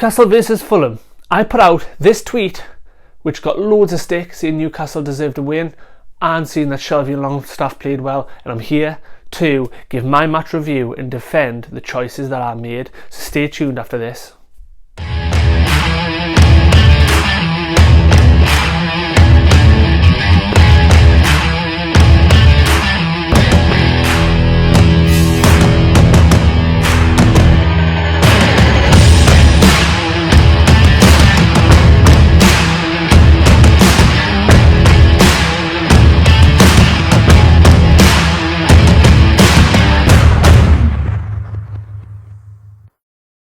Newcastle versus Fulham. I put out this tweet which got loads of stick, saying Newcastle deserved a win and saying that Shelvey and Longstaff played well, and I'm here to give my match review and defend the choices that I made, so stay tuned after this.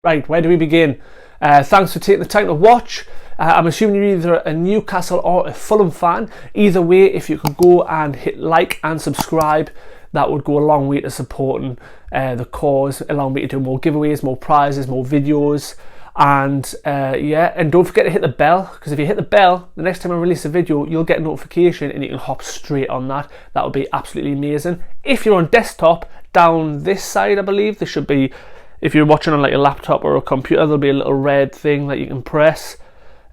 Right, where do we begin? Thanks for taking the time to watch. I'm assuming you're either a Newcastle or a Fulham fan. Either way, if you could go and hit like and subscribe, that would go a long way to supporting the cause, allowing me to do more giveaways, more prizes, more videos. And and don't forget to hit the bell, because if you hit the bell, the next time I release a video, you'll get a notification and you can hop straight on that. That would be absolutely amazing. If you're on desktop, down this side, I believe, there should be, if you're watching on like a laptop or a computer, there'll be a little red thing that you can press,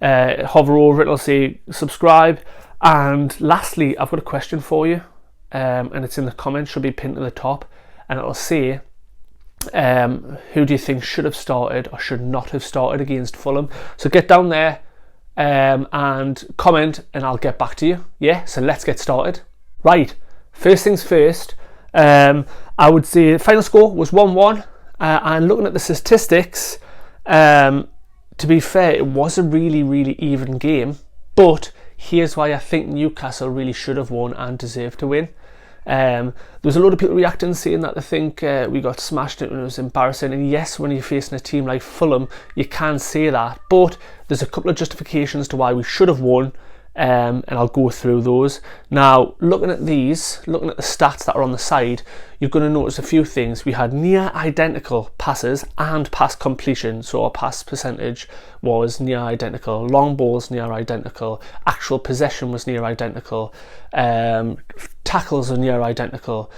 hover over it, it'll say subscribe. And lastly, I've got a question for you, and it's in the comments, should be pinned to the top, and it'll say who do you think should have started or should not have started against Fulham. So get down there and comment and I'll get back to you. Yeah, so let's get started. Right, first things first, I would say the final score was 1-1. And looking at the statistics, to be fair, it was a really even game, but here's why I think Newcastle really should have won and deserved to win. There was a lot of people reacting, saying that they think we got smashed and it was embarrassing, and yes, when you're facing a team like Fulham, you can say that, but there's a couple of justifications to why we should have won. And I'll go through those. Now, looking at the stats that are on the side, you're going to notice a few things. We had near identical passes and pass completion, so our pass percentage was near identical, long balls near identical, actual possession was near identical, tackles are near identical.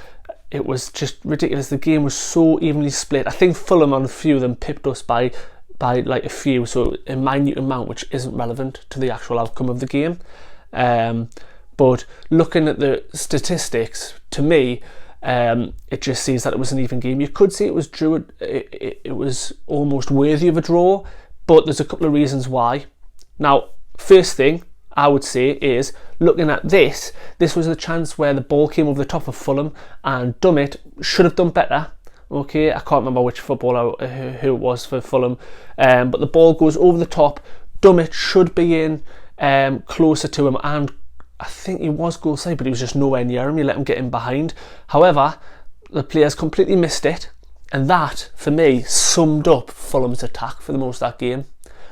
It was just ridiculous. The game was so evenly split. I think Fulham on a few of them pipped us by like a few, so a minute amount which isn't relevant to the actual outcome of the game. But looking at the statistics, to me, it just says that it was an even game. You could say it was drew. It was almost worthy of a draw, but there's a couple of reasons why. Now, first thing I would say is, looking at this was a chance where the ball came over the top of Fulham and Dummett should have done better. Okay, I can't remember which footballer who it was for Fulham, but the ball goes over the top. Dummett should be in closer to him, and I think he was goal side, but he was just nowhere near him. He let him get in behind. However, the players completely missed it, and that, for me, summed up Fulham's attack for the most of that game.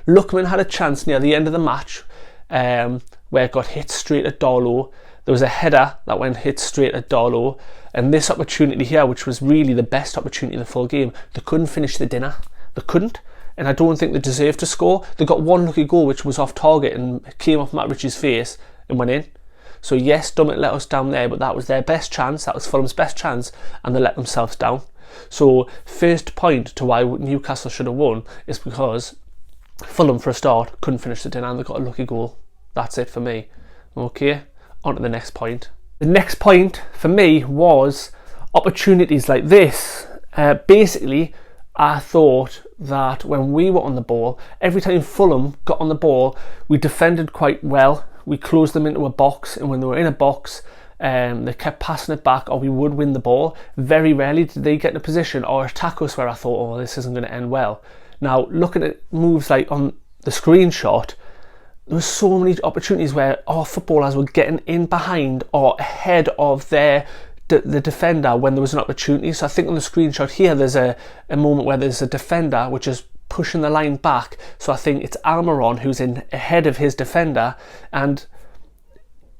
Lookman had a chance near the end of the match where it got hit straight at Darlow. There was a header that went hit straight at Darlow, and this opportunity here, which was really the best opportunity of the full game, they couldn't finish the dinner. They couldn't, and I don't think they deserved to score. They got one lucky goal which was off target and came off Matt Ritchie's face and went in. So yes, Dummett let us down there, but that was their best chance. That was Fulham's best chance, and they let themselves down. So first point to why Newcastle should have won is because Fulham, for a start, couldn't finish the dinner and they got a lucky goal. That's it for me. Okay. On to the next point. The next point for me was opportunities like this. Basically, I thought that when we were on the ball, every time Fulham got on the ball, we defended quite well. We closed them into a box, and when they were in a box, they kept passing it back, or we would win the ball. Very rarely did they get in a position or attack us where I thought, oh, this isn't going to end well. Now, looking at moves like on the screenshot, there were so many opportunities where our footballers were getting in behind or ahead of the defender when there was an opportunity. So I think on the screenshot here, there's a moment where there's a defender which is pushing the line back. So I think it's Almiron who's in ahead of his defender, and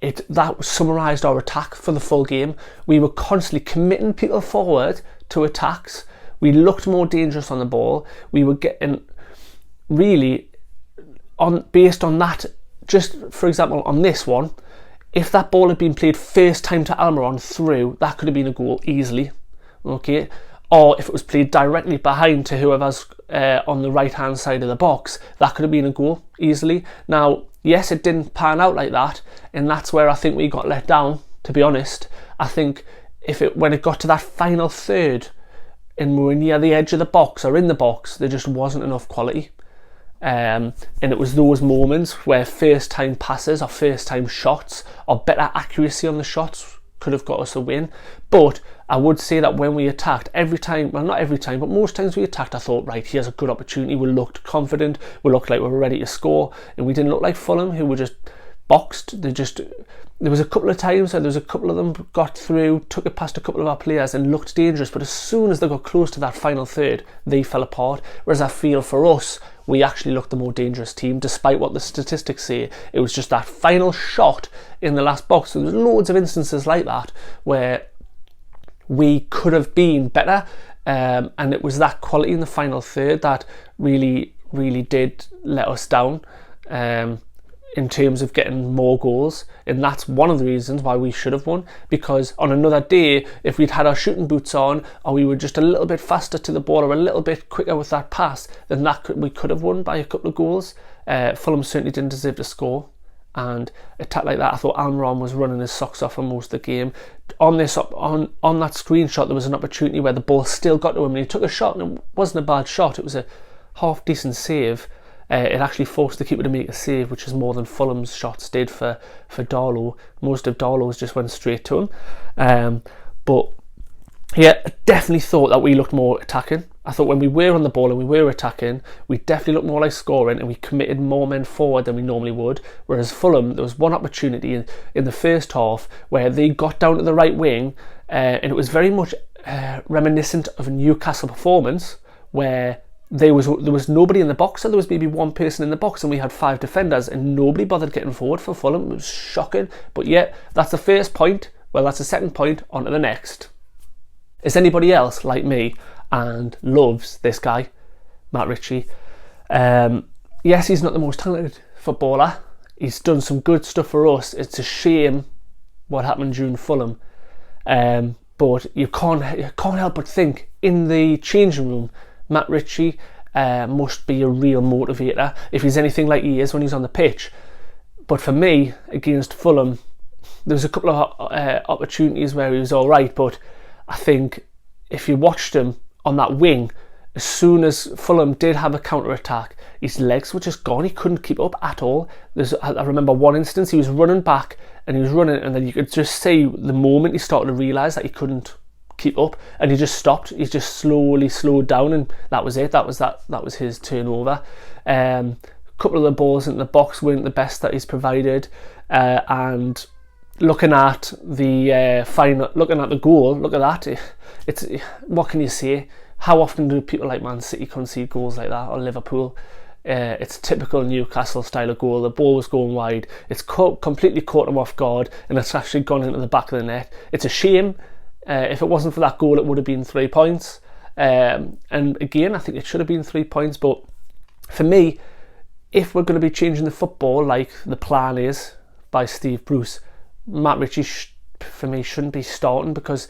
that summarised our attack for the full game. We were constantly committing people forward to attacks. We looked more dangerous on the ball. We were getting really based on that. Just for example, on this one, if that ball had been played first time to Almiron through, that could have been a goal easily. Okay, or if it was played directly behind to whoever's on the right hand side of the box, that could have been a goal easily. Now, yes, it didn't pan out like that, and that's where I think we got let down, to be honest. I think when it got to that final third and we were near the edge of the box or in the box, there just wasn't enough quality. And it was those moments where first time passes or first time shots or better accuracy on the shots could have got us a win. But I would say that when we attacked, every time, well, not every time, but most times we attacked, I thought, right, here's a good opportunity. We looked confident, we looked like we were ready to score, and we didn't look like Fulham, who were just boxed. There was a couple of times where there was a couple of them got through, took it past a couple of our players and looked dangerous, but as soon as they got close to that final third, they fell apart. Whereas I feel for us, we actually looked the more dangerous team, despite what the statistics say. It was just that final shot in the last box. So there's loads of instances like that where we could have been better, and it was that quality in the final third that really did let us down in terms of getting more goals. And that's one of the reasons why we should have won, because on another day, if we'd had our shooting boots on, or we were just a little bit faster to the ball or a little bit quicker with that pass, then we could have won by a couple of goals. Fulham certainly didn't deserve to score, and attack like that, I thought Almiron was running his socks off for most of the game. On that screenshot, there was an opportunity where the ball still got to him and he took a shot, and it wasn't a bad shot. It was a half decent save. It actually forced the keeper to make a save, which is more than Fulham's shots did for Darlow. Most of Darlow's just went straight to him. But yeah, I definitely thought that we looked more attacking. I thought when we were on the ball and we were attacking, we definitely looked more like scoring, and we committed more men forward than we normally would. Whereas Fulham, there was one opportunity in the first half where they got down to the right wing, and it was very much reminiscent of a Newcastle performance where there was nobody in the box, so there was maybe one person in the box and we had 5 defenders and nobody bothered getting forward for Fulham. It was shocking. But yeah, that's the first point. Well, that's the second point. On to the next. Is anybody else like me and loves this guy, Matt Ritchie? Yes, he's not the most talented footballer. He's done some good stuff for us. It's a shame what happened during Fulham. But you can't help but think, in the changing room, Matt Ritchie must be a real motivator, if he's anything like he is when he's on the pitch. But for me, against Fulham, there was a couple of opportunities where he was all right, but I think if you watched him on that wing, as soon as Fulham did have a counter-attack, his legs were just gone. He couldn't keep up at all. I remember one instance, he was running back and he was running, and then you could just see the moment he started to realise that he couldn't keep up, and he just stopped. He just slowly slowed down, and that was it. That was his turnover. A couple of the balls in the box weren't the best that he's provided, and looking at the goal, look at that. It's what can you say? How often do people like Man City concede goals like that, or Liverpool? It's typical Newcastle style of goal. The ball was going wide. It's completely caught him off guard, and it's actually gone into the back of the net. It's a shame. If it wasn't for that goal, it would have been 3 points. And again, I think it should have been 3 points. But for me, if we're going to be changing the football like the plan is by Steve Bruce, Matt Ritchie, for me, shouldn't be starting, because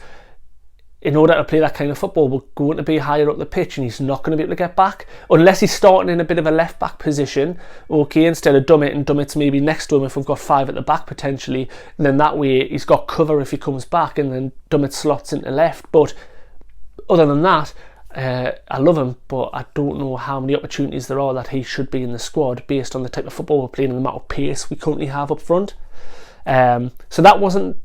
in order to play that kind of football, we're going to be higher up the pitch, and he's not going to be able to get back unless he's starting in a bit of a left back position, okay, instead of Dummett, and Dummett's maybe next to him if we've got 5 at the back potentially, and then that way he's got cover if he comes back, and then Dummett slots into left. But other than that, I love him, but I don't know how many opportunities there are that he should be in the squad based on the type of football we're playing and the amount of pace we currently have up front. So that wasn't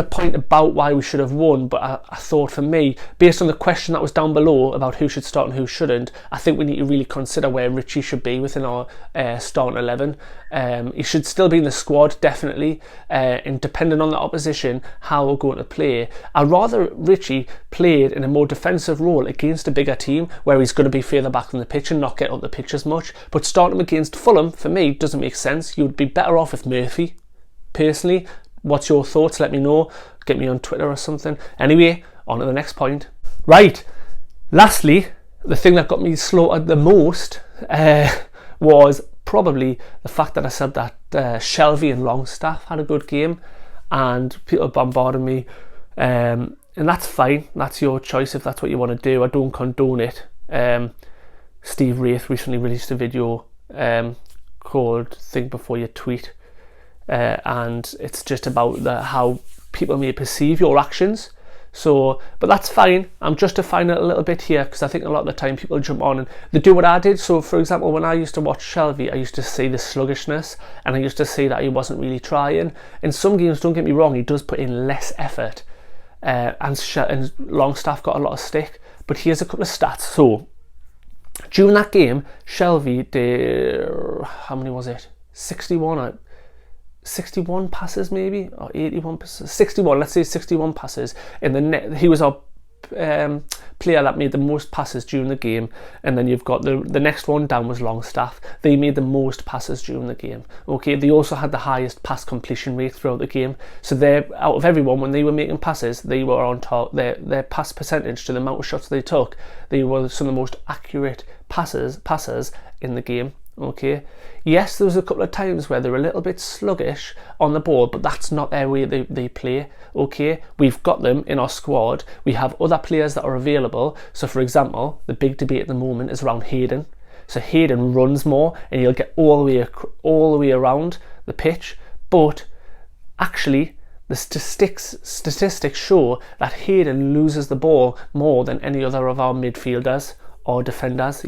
a point about why we should have won, but I thought, for me, based on the question that was down below about who should start and who shouldn't, I think we need to really consider where Ritchie should be within our starting 11. He should still be in the squad, definitely, and depending on the opposition, how we're going to play. I'd rather Ritchie played in a more defensive role against a bigger team where he's going to be further back on the pitch and not get up the pitch as much, but starting him against Fulham, for me, doesn't make sense. You would be better off with Murphy, personally. What's your thoughts? Let me know. Get me on Twitter or something. Anyway, on to the next point. Right. Lastly, the thing that got me slaughtered the most was probably the fact that I said that Shelvey and Longstaff had a good game, and people bombarded me and that's fine. That's your choice if that's what you want to do. I don't condone it. Steve Wraith recently released a video called Think Before You Tweet, and it's just about how people may perceive your actions. So, but that's fine. I'm justifying it a little bit here because I think a lot of the time people jump on and they do what I did. So, for example, when I used to watch Shelby, I used to see the sluggishness, and I used to see that he wasn't really trying. In some games, don't get me wrong, he does put in less effort, and Longstaff got a lot of stick. But here's a couple of stats. So, during that game, Shelby did, how many was it? 61 passes maybe, or 81 passes, 61, let's say 61 passes in the net. He was our player that made the most passes during the game, and then you've got the next one down was Longstaff. They made the most passes during the game. Okay, they also had the highest pass completion rate throughout the game, so they're, out of everyone, when they were making passes, they were on top. Their pass percentage to the amount of shots they took, they were some of the most accurate passers in the game. Okay, yes, there was a couple of times where they're a little bit sluggish on the ball, but that's not their way they play. Okay, we've got them in our squad. We have other players that are available. So, for example, the big debate at the moment is around Hayden. So Hayden runs more, and he'll get all the way around the pitch. But actually, the statistics show that Hayden loses the ball more than any other of our midfielders or defenders.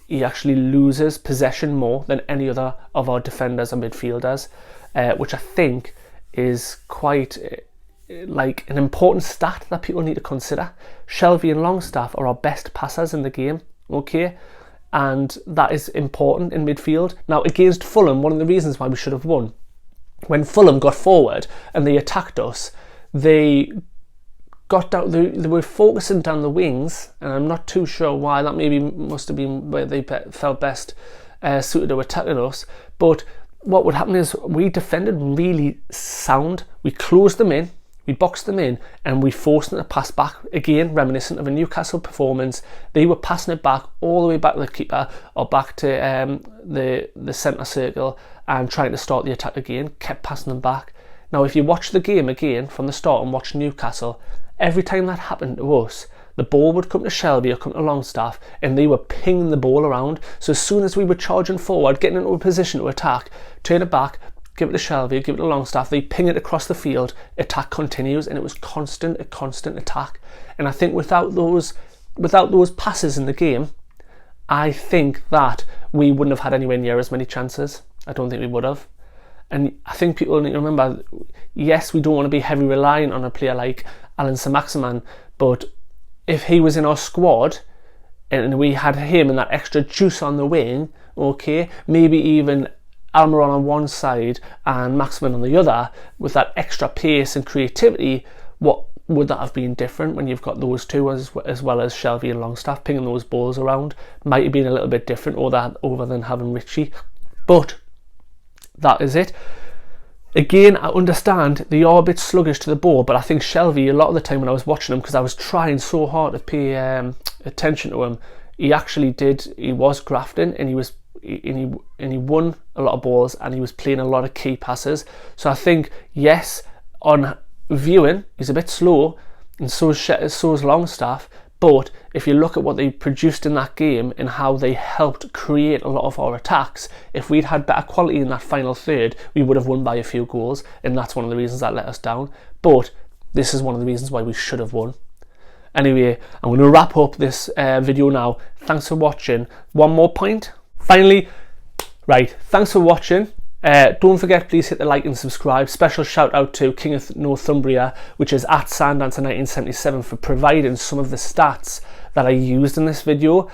He actually loses possession more than any other of our defenders and midfielders, which I think is quite like an important stat that people need to consider. Shelby and Longstaff are our best passers in the game, okay, and that is important in midfield. Now, against Fulham, one of the reasons why we should have won, when Fulham got forward and they attacked us, they got down, they were focusing down the wings, and I'm not too sure why. That maybe must have been where they felt best suited to attacking us. But what would happen is we defended really sound. We closed them in, we boxed them in, and we forced them to pass back. Again, reminiscent of a Newcastle performance. They were passing it back all the way back to the keeper or back to the centre circle and trying to start the attack again. Kept passing them back. Now, if you watch the game again from the start and watch Newcastle, every time that happened to us, the ball would come to Shelby or come to Longstaff, and they were pinging the ball around. So as soon as we were charging forward, getting into a position to attack, turn it back, give it to Shelby, give it to Longstaff, they ping it across the field, attack continues, and it was a constant attack. And I think without those passes in the game, I think that we wouldn't have had anywhere near as many chances. I don't think we would have. And I think people need to remember, yes, we don't want to be heavy reliant on a player like Alan Saint-Maximin, but if he was in our squad and we had him and that extra juice on the wing, okay, maybe even Almiron on one side and Maximin on the other, with that extra pace and creativity, what would that have been different when you've got those two as well as Shelby and Longstaff pinging those balls around? Might have been a little bit different over than having Richie, but that is it. Again, I understand they are a bit sluggish to the ball, but I think Shelby, a lot of the time when I was watching him, because I was trying so hard to pay attention to him, he was grafting, and he won a lot of balls, and he was playing a lot of key passes. So I think, yes, on viewing, he's a bit slow, and so is Longstaff. But if you look at what they produced in that game and how they helped create a lot of our attacks, if we'd had better quality in that final third, we would have won by a few goals, and that's one of the reasons that let us down. But this is one of the reasons why we should have won. Anyway, I'm going to wrap up this video now. Thanks for watching. One more point. Finally, right, thanks for watching. Don't forget, please hit the like and subscribe. Special shout out to King of Northumbria, which is at Sandancer1977, for providing some of the stats that I used in this video.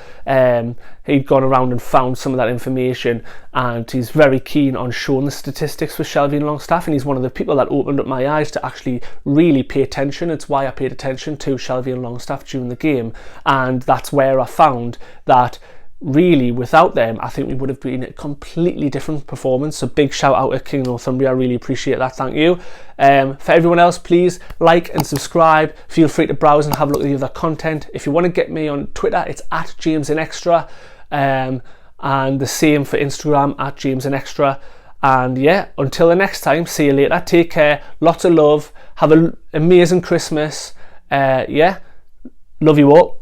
He'd gone around and found some of that information, and he's very keen on showing the statistics for Shelby and Longstaff, and he's one of the people that opened up my eyes to actually really pay attention. It's why I paid attention to Shelby and Longstaff during the game, and that's where I found that really, without them, I think we would have been a completely different performance. So big shout out to King of Northumbria. I really appreciate that. Thank you. For everyone else, please like and subscribe. Feel free to browse and have a look at the other content. If you want to get me on Twitter, it's at JamesInExtra, and the same for Instagram, at JamesInExtra. And yeah, until the next time, see you later. Take care, lots of love, have an amazing Christmas. Yeah, love you all.